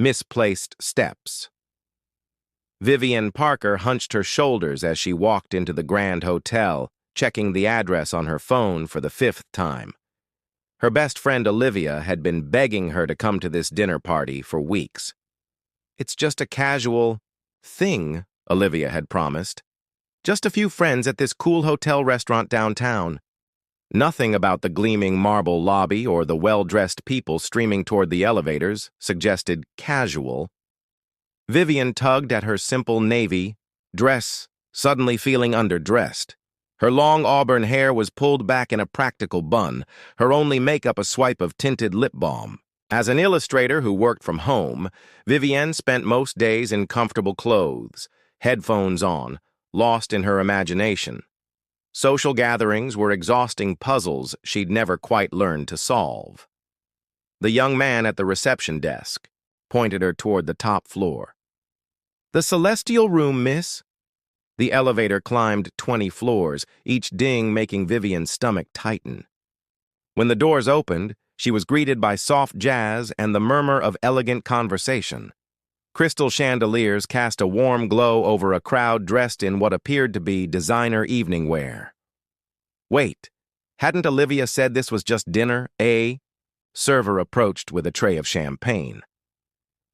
Misplaced steps. Vivian Parker hunched her shoulders as she walked into the Grand Hotel, checking the address on her phone for the 5th time. Her best friend Olivia had been begging her to come to this dinner party for weeks. "It's just a casual thing," Olivia had promised. "Just a few friends at this cool hotel restaurant downtown." Nothing about the gleaming marble lobby or the well-dressed people streaming toward the elevators suggested casual. Vivian tugged at her simple navy dress, suddenly feeling underdressed. Her long auburn hair was pulled back in a practical bun, her only makeup a swipe of tinted lip balm. As an illustrator who worked from home, Vivienne spent most days in comfortable clothes, headphones on, lost in her imagination. Social gatherings were exhausting puzzles she'd never quite learned to solve. The young man at the reception desk pointed her toward the top floor. "The celestial room, miss." The elevator climbed 20 floors, each ding making Vivian's stomach tighten. When the doors opened, she was greeted by soft jazz and the murmur of elegant conversation. Crystal chandeliers cast a warm glow over a crowd dressed in what appeared to be designer evening wear. "Wait, hadn't Olivia said this was just dinner, eh?" Server approached with a tray of champagne.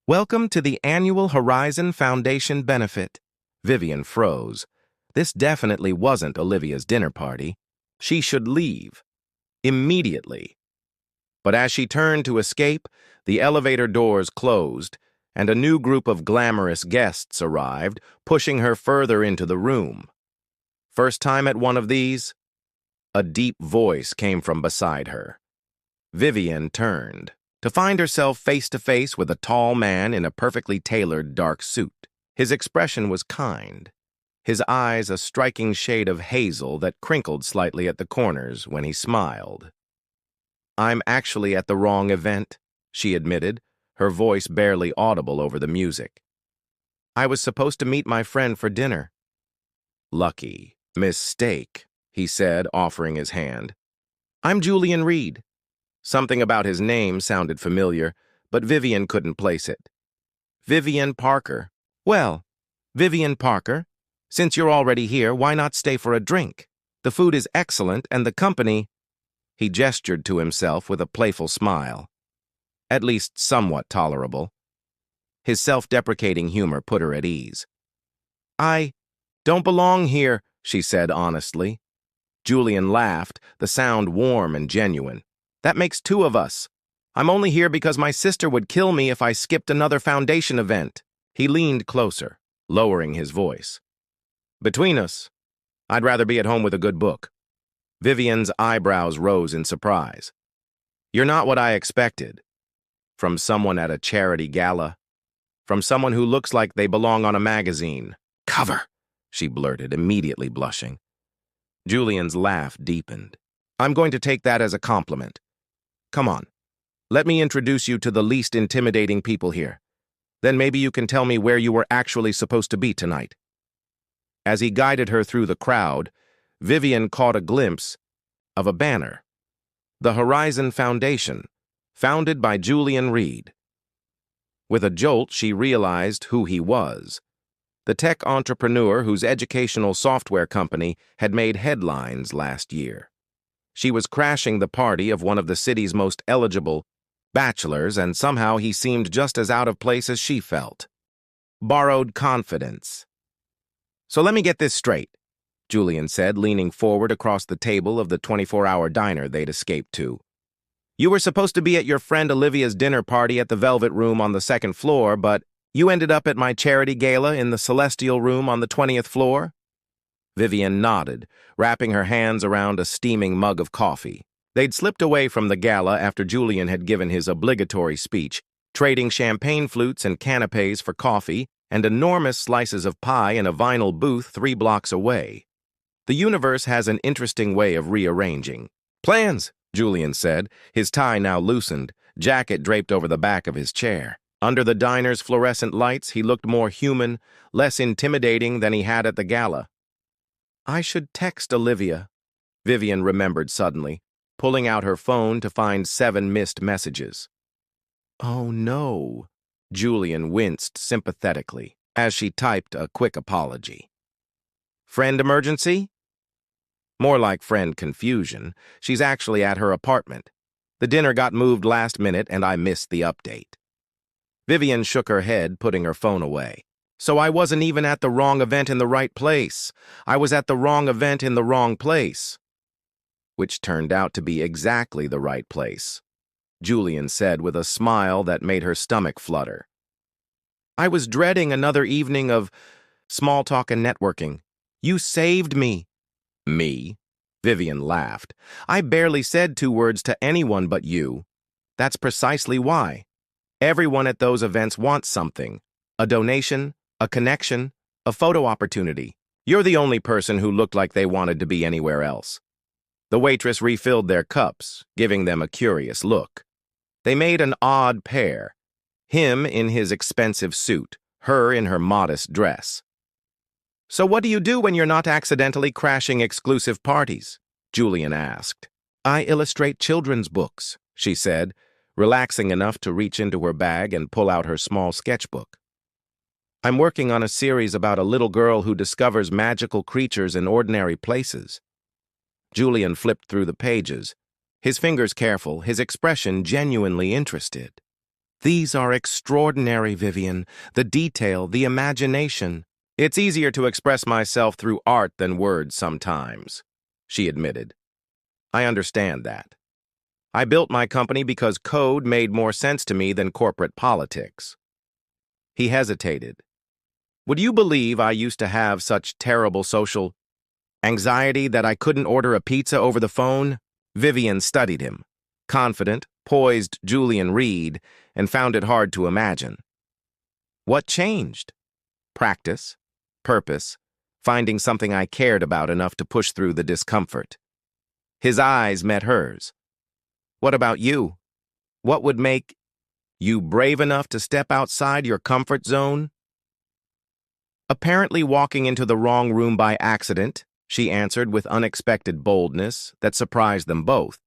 "Welcome to the annual Horizon Foundation benefit." Vivian froze. This definitely wasn't Olivia's dinner party. She should leave. Immediately. But as she turned to escape, the elevator doors closed, and a new group of glamorous guests arrived, pushing her further into the room. "First time at one of these?" A deep voice came from beside her. Vivian turned, to find herself face-to-face with a tall man in a perfectly tailored dark suit. His expression was kind, his eyes a striking shade of hazel that crinkled slightly at the corners when he smiled. "I'm actually at the wrong event," she admitted, her voice barely audible over the music. "I was supposed to meet my friend for dinner." "Lucky mistake," he said, offering his hand. "I'm Julian Reed." Something about his name sounded familiar, but Vivian couldn't place it. "Vivian Parker." "Well, Vivian Parker, since you're already here, why not stay for a drink? The food is excellent and the company—" He gestured to himself with a playful smile. At least somewhat tolerable. His self-deprecating humor put her at ease. "I don't belong here," she said honestly. Julian laughed, the sound warm and genuine. "That makes 2 of us. I'm only here because my sister would kill me if I skipped another foundation event." He leaned closer, lowering his voice. "Between us, I'd rather be at home with a good book." Vivian's eyebrows rose in surprise. "You're not what I expected. From someone at a charity gala. From someone who looks like they belong on a magazine." "Cover," she blurted, immediately blushing. Julian's laugh deepened. "I'm going to take that as a compliment. Come on, let me introduce you to the least intimidating people here. Then maybe you can tell me where you were actually supposed to be tonight." As he guided her through the crowd, Vivian caught a glimpse of a banner. The Horizon Foundation, founded by Julian Reed. With a jolt, she realized who he was. The tech entrepreneur whose educational software company had made headlines last year. She was crashing the party of one of the city's most eligible bachelors, and somehow he seemed just as out of place as she felt. Borrowed confidence. "So let me get this straight," Julian said, leaning forward across the table of the 24-hour diner they'd escaped to. "You were supposed to be at your friend Olivia's dinner party at the Velvet Room on the 2nd floor, but you ended up at my charity gala in the Celestial Room on the 20th floor?" Vivian nodded, wrapping her hands around a steaming mug of coffee. They'd slipped away from the gala after Julian had given his obligatory speech, trading champagne flutes and canapes for coffee and enormous slices of pie in a vinyl booth 3 blocks away. The universe has an interesting way of rearranging. "Plans," Julian said, his tie now loosened, jacket draped over the back of his chair. Under the diner's fluorescent lights, he looked more human, less intimidating than he had at the gala. "I should text Olivia," Vivian remembered suddenly, pulling out her phone to find 7 missed messages. "Oh no," Julian winced sympathetically as she typed a quick apology. Friend emergency? More like friend confusion. She's actually at her apartment. The dinner got moved last minute and I missed the update. Vivian shook her head, putting her phone away. So I wasn't even at the wrong event in the right place. I was at the wrong event in the wrong place. Which turned out to be exactly the right place, Julian said with a smile that made her stomach flutter. I was dreading another evening of small talk and networking. You saved me. Me? Vivian laughed. I barely said 2 words to anyone but you. That's precisely why. Everyone at those events wants something. A donation, a connection, a photo opportunity. You're the only person who looked like they wanted to be anywhere else. The waitress refilled their cups, giving them a curious look. They made an odd pair. Him in his expensive suit, her in her modest dress. So what do you do when you're not accidentally crashing exclusive parties? Julian asked. I illustrate children's books, she said, relaxing enough to reach into her bag and pull out her small sketchbook. I'm working on a series about a little girl who discovers magical creatures in ordinary places. Julian flipped through the pages, his fingers careful, his expression genuinely interested. These are extraordinary, Vivian. The detail, the imagination. It's easier to express myself through art than words sometimes, she admitted. I understand that. I built my company because code made more sense to me than corporate politics. He hesitated. Would you believe I used to have such terrible social anxiety that I couldn't order a pizza over the phone? Vivian studied him. Confident, poised Julian Reed, and found it hard to imagine. What changed? Practice, purpose, finding something I cared about enough to push through the discomfort. His eyes met hers. What about you? What would make you brave enough to step outside your comfort zone? Apparently walking into the wrong room by accident, she answered with unexpected boldness that surprised them both.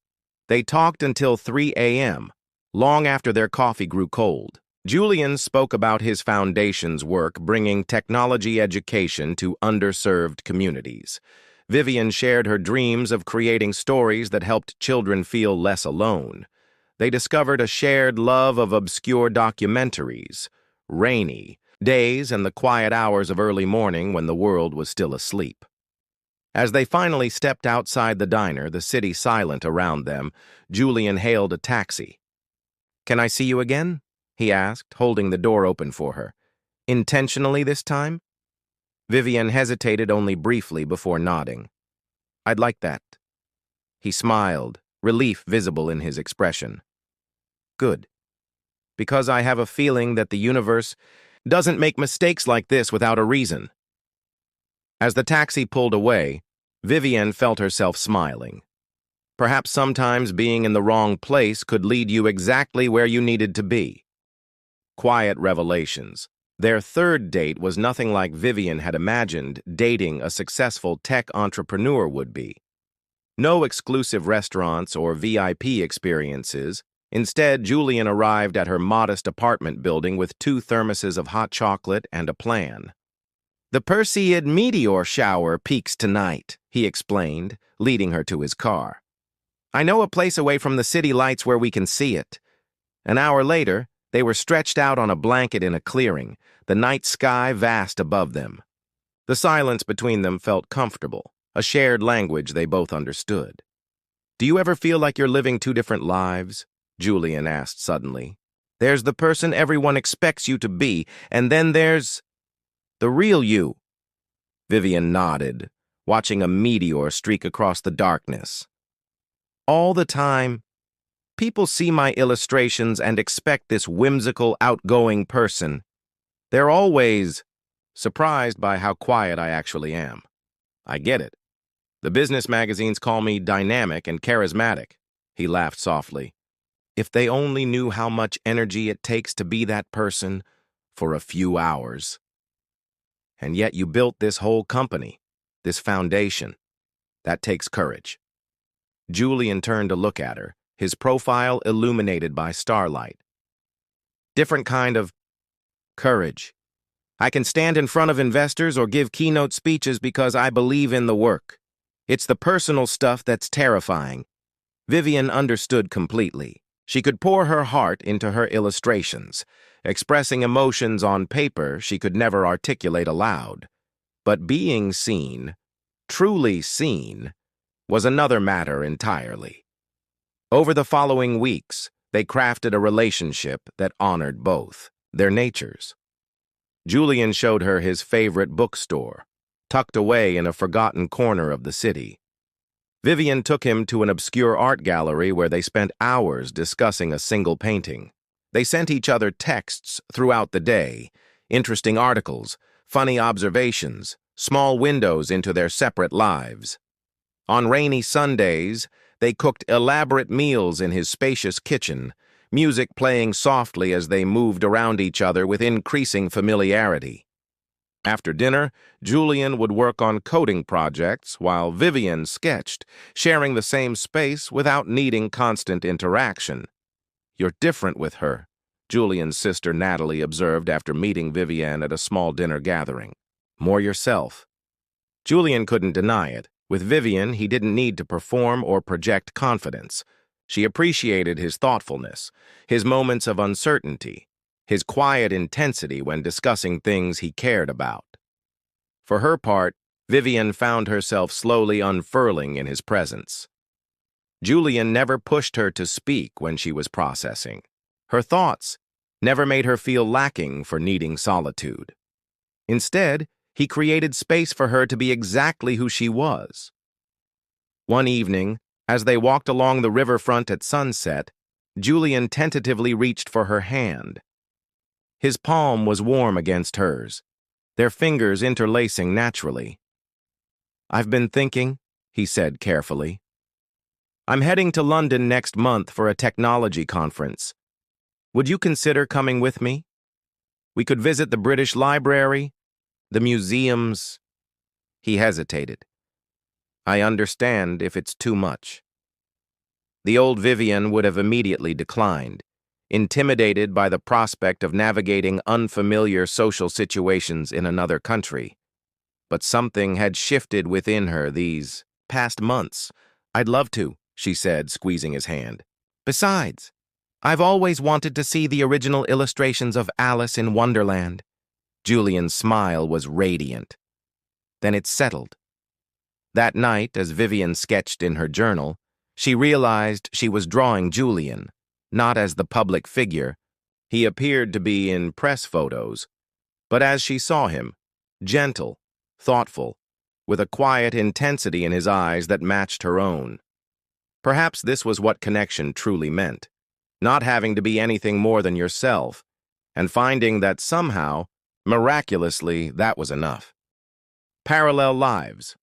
They talked until 3 a.m., long after their coffee grew cold. Julian spoke about his foundation's work bringing technology education to underserved communities. Vivian shared her dreams of creating stories that helped children feel less alone. They discovered a shared love of obscure documentaries, rainy days and the quiet hours of early morning when the world was still asleep. As they finally stepped outside the diner, the city silent around them, Julian hailed a taxi. Can I see you again? He asked, holding the door open for her. Intentionally this time? Vivian hesitated only briefly before nodding. I'd like that. He smiled, relief visible in his expression. Good. Because I have a feeling that the universe doesn't make mistakes like this without a reason. As the taxi pulled away, Vivian felt herself smiling. Perhaps sometimes being in the wrong place could lead you exactly where you needed to be. Quiet revelations. Their third date was nothing like Vivian had imagined dating a successful tech entrepreneur would be. No exclusive restaurants or VIP experiences. Instead, Julian arrived at her modest apartment building with 2 thermoses of hot chocolate and a plan. The Perseid meteor shower peaks tonight, he explained, leading her to his car. I know a place away from the city lights where we can see it. An hour later, they were stretched out on a blanket in a clearing, the night sky vast above them. The silence between them felt comfortable, a shared language they both understood. Do you ever feel like you're living 2 different lives? Julian asked suddenly. There's the person everyone expects you to be, and then there's the real you. Vivian nodded, watching a meteor streak across the darkness. All the time, people see my illustrations and expect this whimsical, outgoing person. They're always surprised by how quiet I actually am. I get it. The business magazines call me dynamic and charismatic. He laughed softly. If they only knew how much energy it takes to be that person for a few hours. And yet you built this whole company, this foundation. That takes courage. Julian turned to look at her, his profile illuminated by starlight. Different kind of Courage. I can stand in front of investors or give keynote speeches because I believe in the work. It's the personal stuff that's terrifying. Vivian understood completely. She could pour her heart into her illustrations, expressing emotions on paper she could never articulate aloud. But being seen, truly seen, was another matter entirely. Over the following weeks, they crafted a relationship that honored both their natures. Julian showed her his favorite bookstore, tucked away in a forgotten corner of the city. Vivian took him to an obscure art gallery where they spent hours discussing a single painting. They sent each other texts throughout the day, interesting articles, funny observations, small windows into their separate lives. On rainy Sundays, they cooked elaborate meals in his spacious kitchen, music playing softly as they moved around each other with increasing familiarity. After dinner, Julian would work on coding projects while Vivian sketched, sharing the same space without needing constant interaction. "You're different with her," Julian's sister Natalie observed after meeting Vivian at a small dinner gathering. "More yourself." Julian couldn't deny it. With Vivian, he didn't need to perform or project confidence. She appreciated his thoughtfulness, his moments of uncertainty, his quiet intensity when discussing things he cared about. For her part, Vivian found herself slowly unfurling in his presence. Julian never pushed her to speak when she was processing. Her thoughts never made her feel lacking for needing solitude. Instead, he created space for her to be exactly who she was. One evening, as they walked along the riverfront at sunset, Julian tentatively reached for her hand. His palm was warm against hers, their fingers interlacing naturally. "I've been thinking," he said carefully. "I'm heading to London next month for a technology conference. Would you consider coming with me? We could visit the British Library, the museums." He hesitated. "I understand if it's too much." The old Vivian would have immediately declined, intimidated by the prospect of navigating unfamiliar social situations in another country. But something had shifted within her these past months. "I'd love to," she said, squeezing his hand. "Besides, I've always wanted to see the original illustrations of Alice in Wonderland." Julian's smile was radiant. Then it settled. That night, as Vivian sketched in her journal, she realized she was drawing Julian, not as the public figure he appeared to be in press photos, but as she saw him, gentle, thoughtful, with a quiet intensity in his eyes that matched her own. Perhaps this was what connection truly meant, not having to be anything more than yourself, and finding that somehow, miraculously, that was enough. Parallel lives.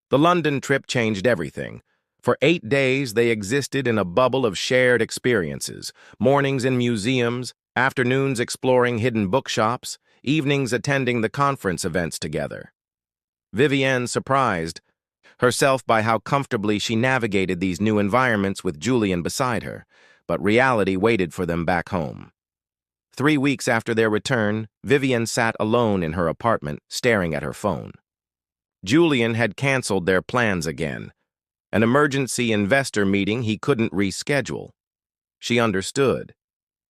The London trip changed everything. For 8 days, they existed in a bubble of shared experiences, mornings in museums, afternoons exploring hidden bookshops, evenings attending the conference events together. Vivian surprised herself by how comfortably she navigated these new environments with Julian beside her, but reality waited for them back home. 3 weeks after their return, Vivian sat alone in her apartment, staring at her phone. Julian had canceled their plans again, an emergency investor meeting he couldn't reschedule. She understood.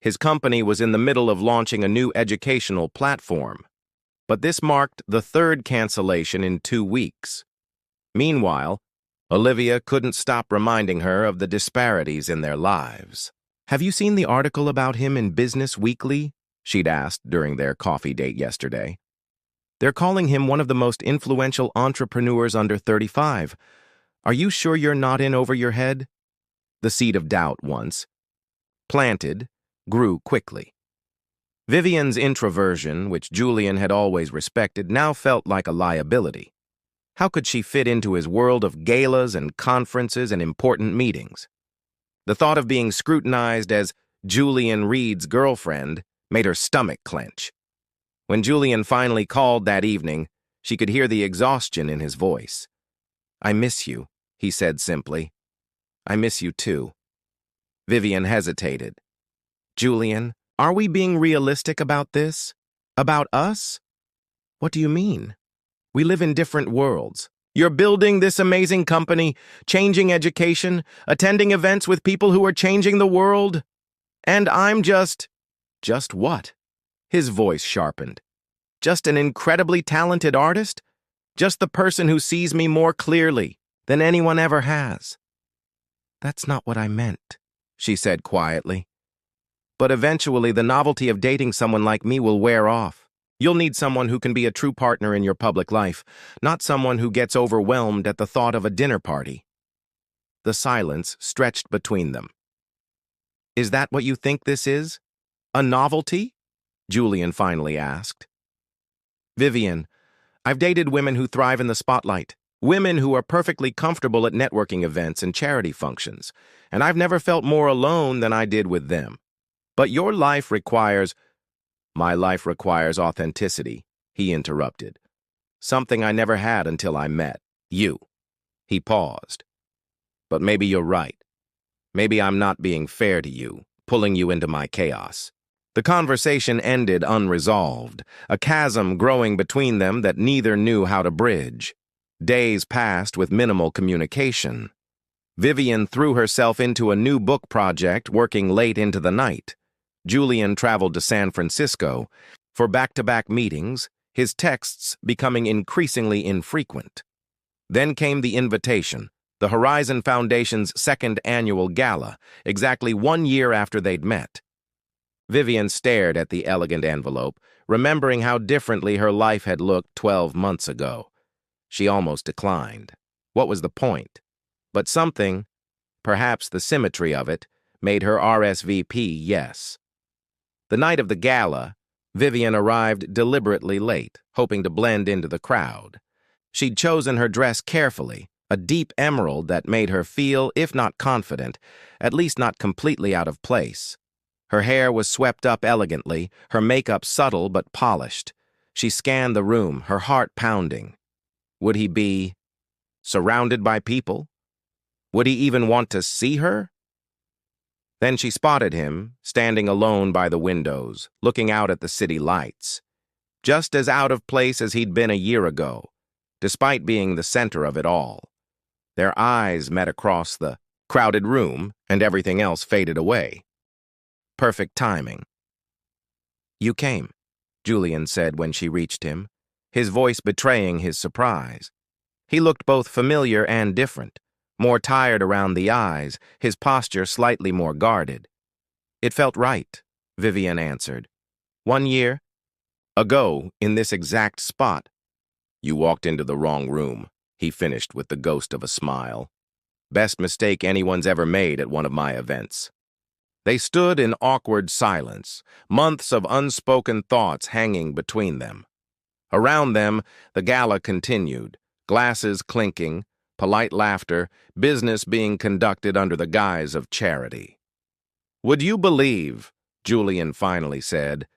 His company was in the middle of launching a new educational platform, but this marked the third cancellation in 2 weeks. Meanwhile, Olivia couldn't stop reminding her of the disparities in their lives. "Have you seen the article about him in Business Weekly?" she'd asked during their coffee date yesterday. "They're calling him one of the most influential entrepreneurs under 35. Are you sure you're not in over your head?" The seed of doubt once planted grew quickly. Vivian's introversion, which Julian had always respected, now felt like a liability. How could she fit into his world of galas and conferences and important meetings? The thought of being scrutinized as Julian Reed's girlfriend made her stomach clench. When Julian finally called that evening, she could hear the exhaustion in his voice. "I miss you," he said simply. "I miss you too." Vivian hesitated. "Julian, are we being realistic about this?" About us? What do you mean? We live in different worlds. You're building this amazing company, changing education, attending events with people who are changing the world. And I'm just what? His voice sharpened. Just an incredibly talented artist? Just the person who sees me more clearly than anyone ever has. That's not what I meant, she said quietly. But eventually the novelty of dating someone like me will wear off. You'll need someone who can be a true partner in your public life, not someone who gets overwhelmed at the thought of a dinner party. The silence stretched between them. Is that what you think this is? A novelty? Julian finally asked. Vivian, I've dated women who thrive in the spotlight, women who are perfectly comfortable at networking events and charity functions, and I've never felt more alone than I did with them. But your life requires... My life requires authenticity, he interrupted. Something I never had until I met you. He paused. But maybe you're right. Maybe I'm not being fair to you, pulling you into my chaos. The conversation ended unresolved, a chasm growing between them that neither knew how to bridge. Days passed with minimal communication. Vivian threw herself into a new book project, working late into the night. Julian traveled to San Francisco for back-to-back meetings, his texts becoming increasingly infrequent. Then came the invitation, the Horizon Foundation's second annual gala, exactly 1 year after they'd met. Vivian stared at the elegant envelope, remembering how differently her life had looked 12 months ago. She almost declined. What was the point? But something, perhaps the symmetry of it, made her RSVP yes. The night of the gala, Vivian arrived deliberately late, hoping to blend into the crowd. She'd chosen her dress carefully, a deep emerald that made her feel, if not confident, at least not completely out of place. Her hair was swept up elegantly, her makeup subtle but polished. She scanned the room, her heart pounding. Would he be surrounded by people? Would he even want to see her? Then she spotted him, standing alone by the windows, looking out at the city lights. Just as out of place as he'd been a year ago, despite being the center of it all. Their eyes met across the crowded room, and everything else faded away. Perfect timing. You came, Julian said when she reached him, his voice betraying his surprise. He looked both familiar and different. More tired around the eyes, his posture slightly more guarded. It felt right, Vivian answered. 1 year ago, in this exact spot. You walked into the wrong room, he finished with the ghost of a smile. Best mistake anyone's ever made at one of my events. They stood in awkward silence, months of unspoken thoughts hanging between them. Around them, the gala continued, glasses clinking, polite laughter, business being conducted under the guise of charity. Would you believe, Julian finally said,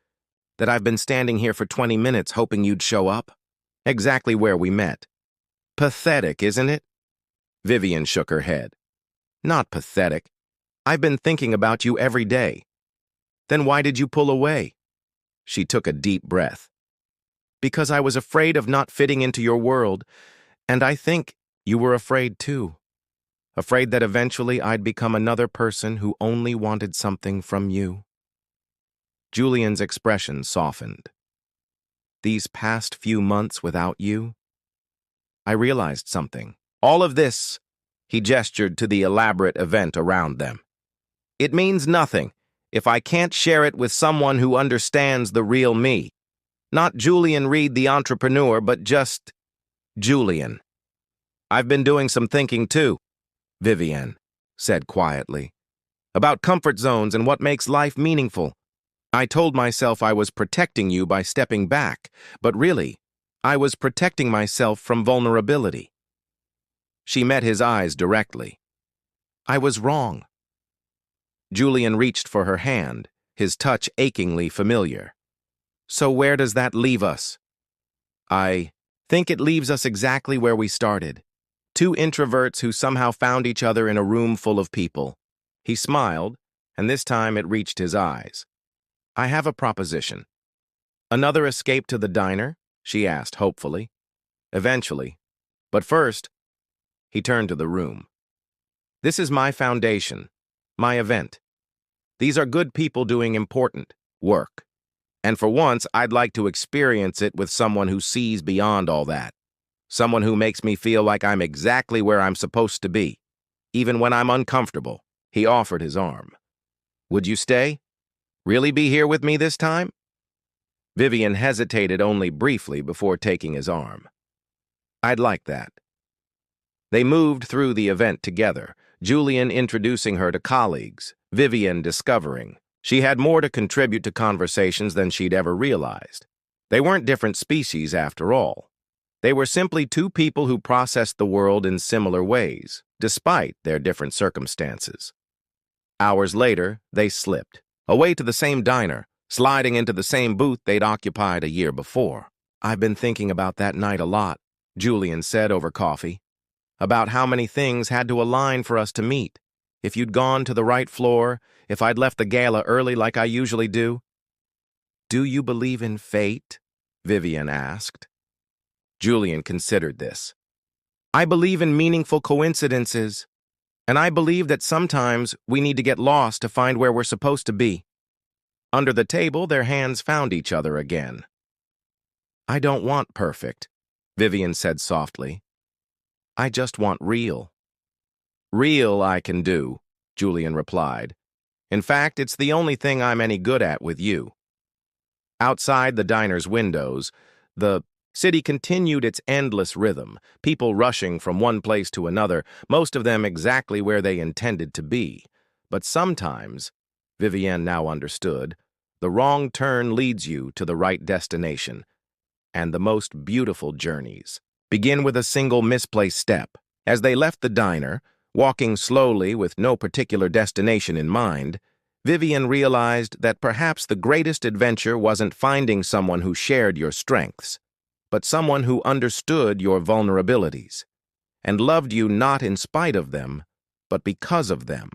that I've been standing here for 20 minutes hoping you'd show up? Exactly where we met. Pathetic, isn't it? Vivian shook her head. Not pathetic. I've been thinking about you every day. Then why did you pull away? She took a deep breath. Because I was afraid of not fitting into your world, and I think you were afraid too. Afraid that eventually I'd become another person who only wanted something from you. Julian's expression softened. These past few months without you, I realized something. All of this, he gestured to the elaborate event around them. It means nothing if I can't share it with someone who understands the real me. Not Julian Reed the entrepreneur, but just Julian. I've been doing some thinking too, Vivian said quietly, about comfort zones and what makes life meaningful. I told myself I was protecting you by stepping back, but really, I was protecting myself from vulnerability. She met his eyes directly. I was wrong. Julian reached for her hand, his touch achingly familiar. So where does that leave us? I think it leaves us exactly where we started. Two introverts who somehow found each other in a room full of people. He smiled, and this time it reached his eyes. I have a proposition. Another escape to the diner? She asked hopefully. Eventually. But first, he turned to the room. This is my foundation, my event. These are good people doing important work. And for once, I'd like to experience it with someone who sees beyond all that. Someone who makes me feel like I'm exactly where I'm supposed to be, even when I'm uncomfortable. He offered his arm. Would you stay? Really be here with me this time? Vivian hesitated only briefly before taking his arm. I'd like that. They moved through the event together, Julian introducing her to colleagues, Vivian discovering she had more to contribute to conversations than she'd ever realized. They weren't different species after all. They were simply two people who processed the world in similar ways, despite their different circumstances. Hours later, they slipped, away to the same diner, sliding into the same booth they'd occupied a year before. I've been thinking about that night a lot, Julian said over coffee. About how many things had to align for us to meet. If you'd gone to the right floor, if I'd left the gala early like I usually do. Do you believe in fate? Vivian asked. Julian considered this. I believe in meaningful coincidences, and I believe that sometimes we need to get lost to find where we're supposed to be. Under the table, their hands found each other again. I don't want perfect, Vivian said softly. I just want real. Real I can do, Julian replied. In fact, it's the only thing I'm any good at with you. Outside the diner's windows, the city continued its endless rhythm, people rushing from one place to another, most of them exactly where they intended to be. But sometimes, Vivienne now understood, the wrong turn leads you to the right destination, and the most beautiful journeys begin with a single misplaced step. As they left the diner, walking slowly with no particular destination in mind, Vivian realized that perhaps the greatest adventure wasn't finding someone who shared your strengths, but someone who understood your vulnerabilities and loved you not in spite of them, but because of them.